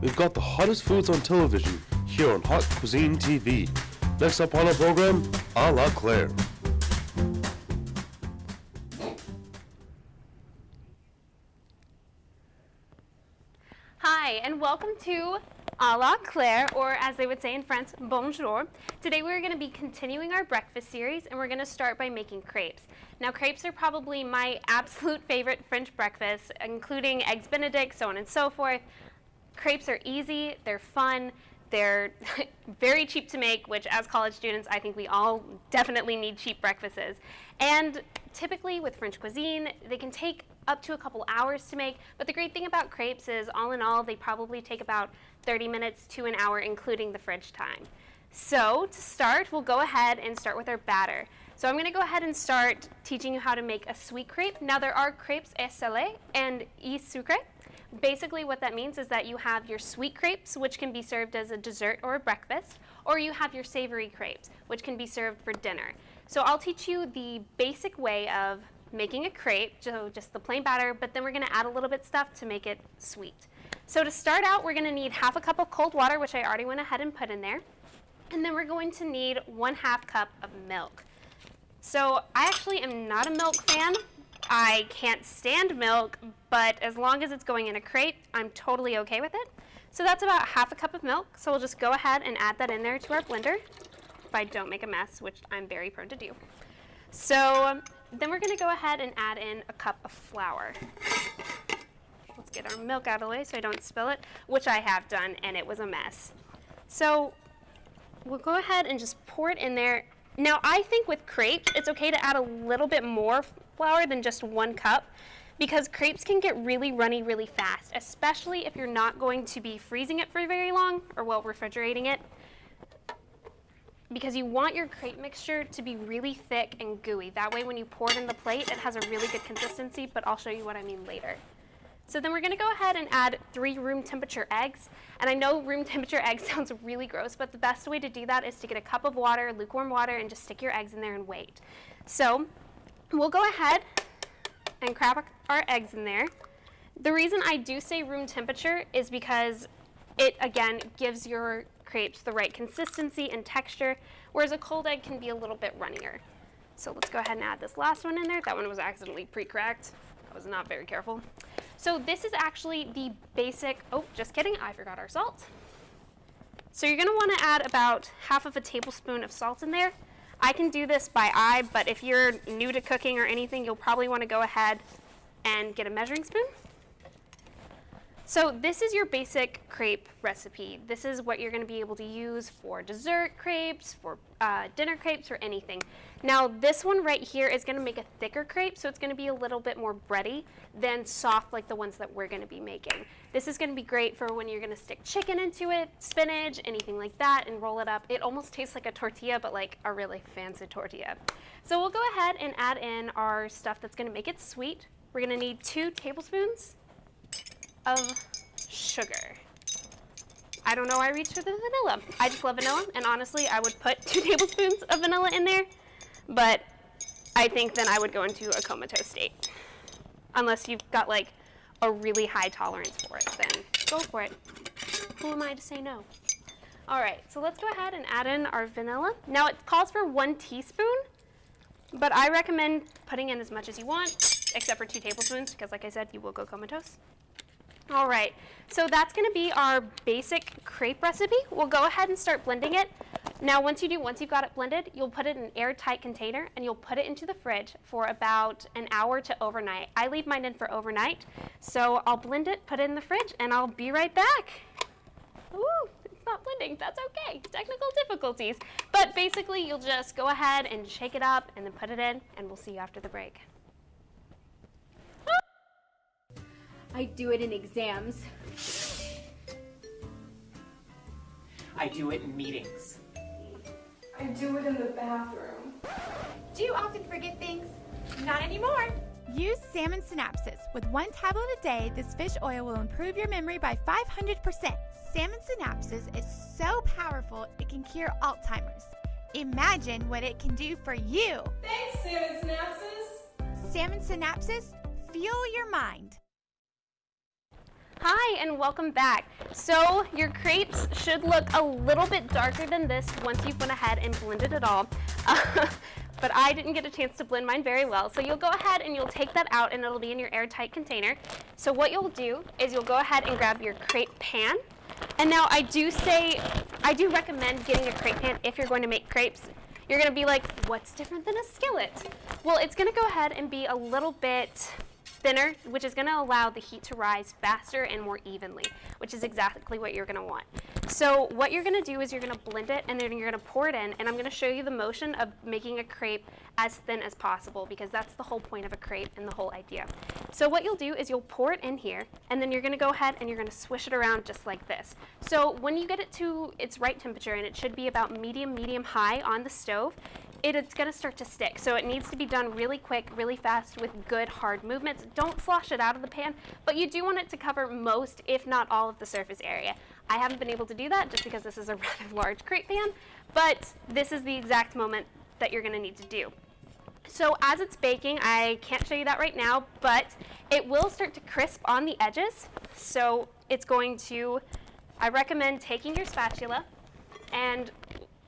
we've got the hottest foods on television here on Hot Cuisine TV. Next up on our program, A La Claire. Hi, and welcome to A La Claire, or as they would say in France, bonjour. Today we're going to be continuing our breakfast series, and we're going to start by making crepes. Now, crepes are probably my absolute favorite French breakfast, including eggs Benedict, so on and so forth. Crepes are easy, they're fun, they're very cheap to make, which as college students, I think we all definitely need cheap breakfasts. And typically with French cuisine, they can take up to a couple hours to make, but the great thing about crepes is all in all, they probably take about 30 minutes to an hour, including the fridge time. So to start, we'll go ahead and start with our batter. So I'm going to go ahead and start teaching you how to make a sweet crepe. Now there are crepes et salé and et sucré. Basically what that means is that you have your sweet crepes, which can be served as a dessert or a breakfast, or you have your savory crepes, which can be served for dinner. So I'll teach you the basic way of making a crepe, so just the plain batter, but then we're going to add a little bit stuff to make it sweet. So to start out, we're going to need half a cup of cold water, which I already went ahead and put in there. And then we're going to need 1/2 cup of milk. So I actually am not a milk fan. I can't stand milk, but as long as it's going in a crepe, I'm totally okay with it. So that's about 1/2 cup of milk. So we'll just go ahead and add that in there to our blender, if I don't make a mess, which I'm very prone to do. So then we're going to go ahead and add in a cup of flour. Let's get our milk out of the way so I don't spill it, which I have done, and it was a mess. So we'll go ahead and just pour it in there. Now, I think with crepes, it's okay to add a little bit more flour than just 1 cup, because crepes can get really runny really fast, especially if you're not going to be freezing it for very long or, well, refrigerating it, because you want your crepe mixture to be really thick and gooey. That way, when you pour it in the plate, it has a really good consistency, but I'll show you what I mean later. So then we're going to go ahead and add 3 room temperature eggs. And I know room temperature eggs sounds really gross, but the best way to do that is to get a cup of water, lukewarm water, and just stick your eggs in there and wait. So we'll go ahead and crack our eggs in there. The reason I do say room temperature is because it, again, gives your crepes the right consistency and texture, whereas a cold egg can be a little bit runnier. So let's go ahead and add this last one in there. That one was accidentally pre-cracked. I was not very careful. So this is actually the basic, oh, just kidding, I forgot our salt. So you're going to want to add about 1/2 tablespoon of salt in there. I can do this by eye, but if you're new to cooking or anything, you'll probably want to go ahead and get a measuring spoon. So this is your basic crepe recipe. This is what you're going to be able to use for dessert crepes, for dinner crepes, or anything. Now this one right here is going to make a thicker crepe, so it's going to be a little bit more bready than soft like the ones that we're going to be making. This is going to be great for when you're going to stick chicken into it, spinach, anything like that, and roll it up. It almost tastes like a tortilla, but like a really fancy tortilla. So we'll go ahead and add in our stuff that's going to make it sweet. We're going to need 2 tablespoons of sugar. I don't know why I reached for the vanilla. I just love vanilla, and honestly, I would put 2 tablespoons of vanilla in there, but I think then I would go into a comatose state. Unless you've got like a really high tolerance for it, then go for it. Who am I to say no? All right, so let's go ahead and add in our vanilla. Now it calls for 1 teaspoon, but I recommend putting in as much as you want, except for 2 tablespoons, because like I said, you will go comatose. All right, so that's going to be our basic crepe recipe. We'll go ahead and start blending it. Now once you've got it blended, you'll put it in an airtight container and you'll put it into the fridge for about an hour to overnight. I leave mine in for overnight, so I'll blend it, put it in the fridge, and I'll be right back. Ooh, it's not blending, that's okay, technical difficulties. But basically you'll just go ahead and shake it up and then put it in, and we'll see you after the break. I do it in exams. I do it in meetings. I do it in the bathroom. Do you often forget things? Not anymore. Use Salmon Synapses. With 1 tablet a day, this fish oil will improve your memory by 500%. Salmon Synapses is so powerful it can cure Alzheimer's. Imagine what it can do for you. Thanks, Salmon Synapses. Salmon Synapses, fuel your mind. Hi, and welcome back. So your crepes should look a little bit darker than this once you've went ahead and blended it all. But I didn't get a chance to blend mine very well. So you'll go ahead and you'll take that out and it'll be in your airtight container. So what you'll do is you'll go ahead and grab your crepe pan. And now I do recommend getting a crepe pan if you're going to make crepes. You're gonna be like, what's different than a skillet? Well, it's gonna go ahead and be a little bit thinner, which is gonna allow the heat to rise faster and more evenly, which is exactly what you're gonna want. So what you're gonna do is you're gonna blend it and then you're gonna pour it in, and I'm gonna show you the motion of making a crepe as thin as possible because that's the whole point of a crepe and the whole idea. So what you'll do is you'll pour it in here and then you're gonna go ahead and you're gonna swish it around just like this. So when you get it to its right temperature, and it should be about medium high on the stove, it's going to start to stick. So it needs to be done really quick, really fast with good hard movements. Don't slosh it out of the pan, but you do want it to cover most, if not all, of the surface area. I haven't been able to do that just because this is a rather large crepe pan, but this is the exact moment that you're going to need to do. So as it's baking, I can't show you that right now, but it will start to crisp on the edges. So it's going to, I recommend taking your spatula, and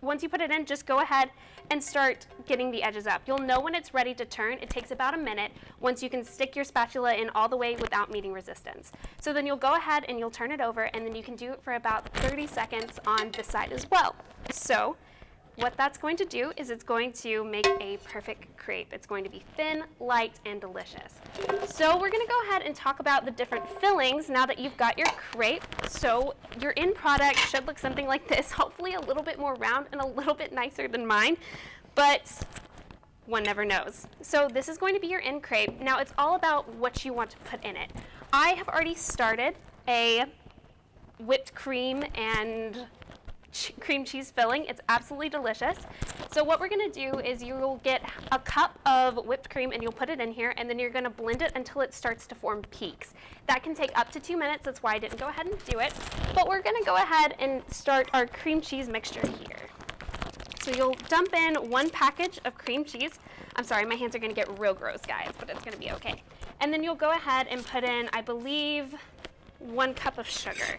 once you put it in, just go ahead and start getting the edges up. You'll know when it's ready to turn. It takes about a minute once you can stick your spatula in all the way without meeting resistance. So then you'll go ahead and you'll turn it over, and then you can do it for about 30 seconds on this side as well. So what that's going to do is it's going to make a perfect crepe. It's going to be thin, light, and delicious. So we're going to go ahead and talk about the different fillings now that you've got your crepe. So your end product should look something like this, hopefully a little bit more round and a little bit nicer than mine, but one never knows. So this is going to be your end crepe. Now it's all about what you want to put in it. I have already started a whipped cream and cream cheese filling. It's absolutely delicious. So what we're going to do is you will get a cup of whipped cream and you'll put it in here, and then you're going to blend it until it starts to form peaks. That can take up to 2 minutes. That's why I didn't go ahead and do it. But we're going to go ahead and start our cream cheese mixture here. So you'll dump in 1 package of cream cheese. I'm sorry, my hands are going to get real gross, guys, but it's going to be okay. And then you'll go ahead and put in, I believe, 1 cup of sugar.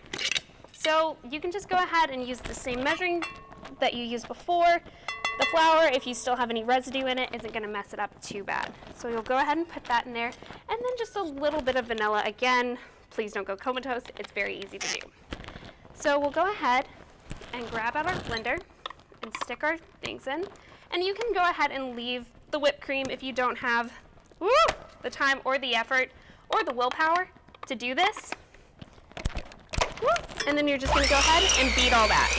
So you can just go ahead and use the same measuring that you used before. The flour, if you still have any residue in it, isn't going to mess it up too bad. So you'll go ahead and put that in there. And then just a little bit of vanilla. Again, please don't go comatose. It's very easy to do. So we'll go ahead and grab out our blender and stick our things in. And you can go ahead and leave the whipped cream if you don't have the time or the effort or the willpower to do this. And then you're just going to go ahead and beat all that.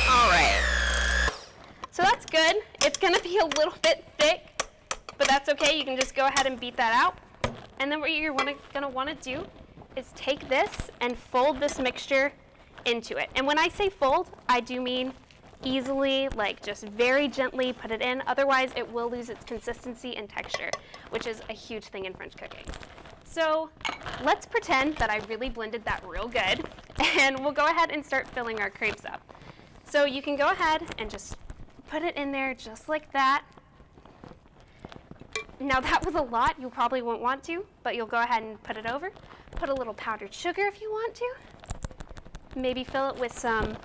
All right. So that's good. It's going to be a little bit thick, but that's okay. You can just go ahead and beat that out. And then what you're going to want to do is take this and fold this mixture into it. And when I say fold, I do mean easily, like just very gently put it in. Otherwise, it will lose its consistency and texture, which is a huge thing in French cooking. So let's pretend that I really blended that real good, and we'll go ahead and start filling our crepes up. So you can go ahead and just put it in there just like that. Now that was a lot. You probably won't want to, but you'll go ahead and put it over. Put a little powdered sugar if you want to. Maybe fill it with some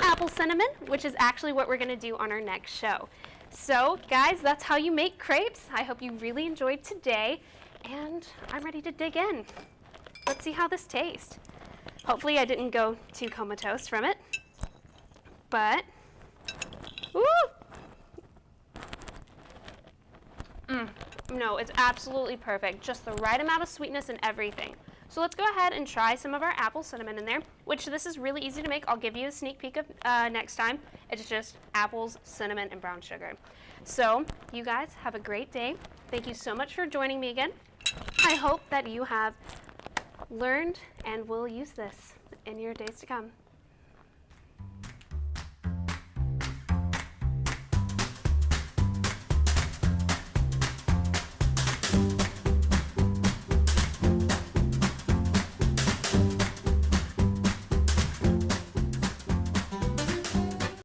apple cinnamon, which is actually what we're going to do on our next show. So guys, that's how you make crepes. I hope you really enjoyed today, and I'm ready to dig in. Let's see how this tastes. Hopefully I didn't go too comatose from it, but no, it's absolutely perfect. Just the right amount of sweetness and everything. So let's go ahead and try some of our apple cinnamon in there, which this is really easy to make. I'll give you a sneak peek of next time. It's just apples, cinnamon, and brown sugar. So you guys have a great day. Thank you so much for joining me again. I hope that you have learned and will use this in your days to come.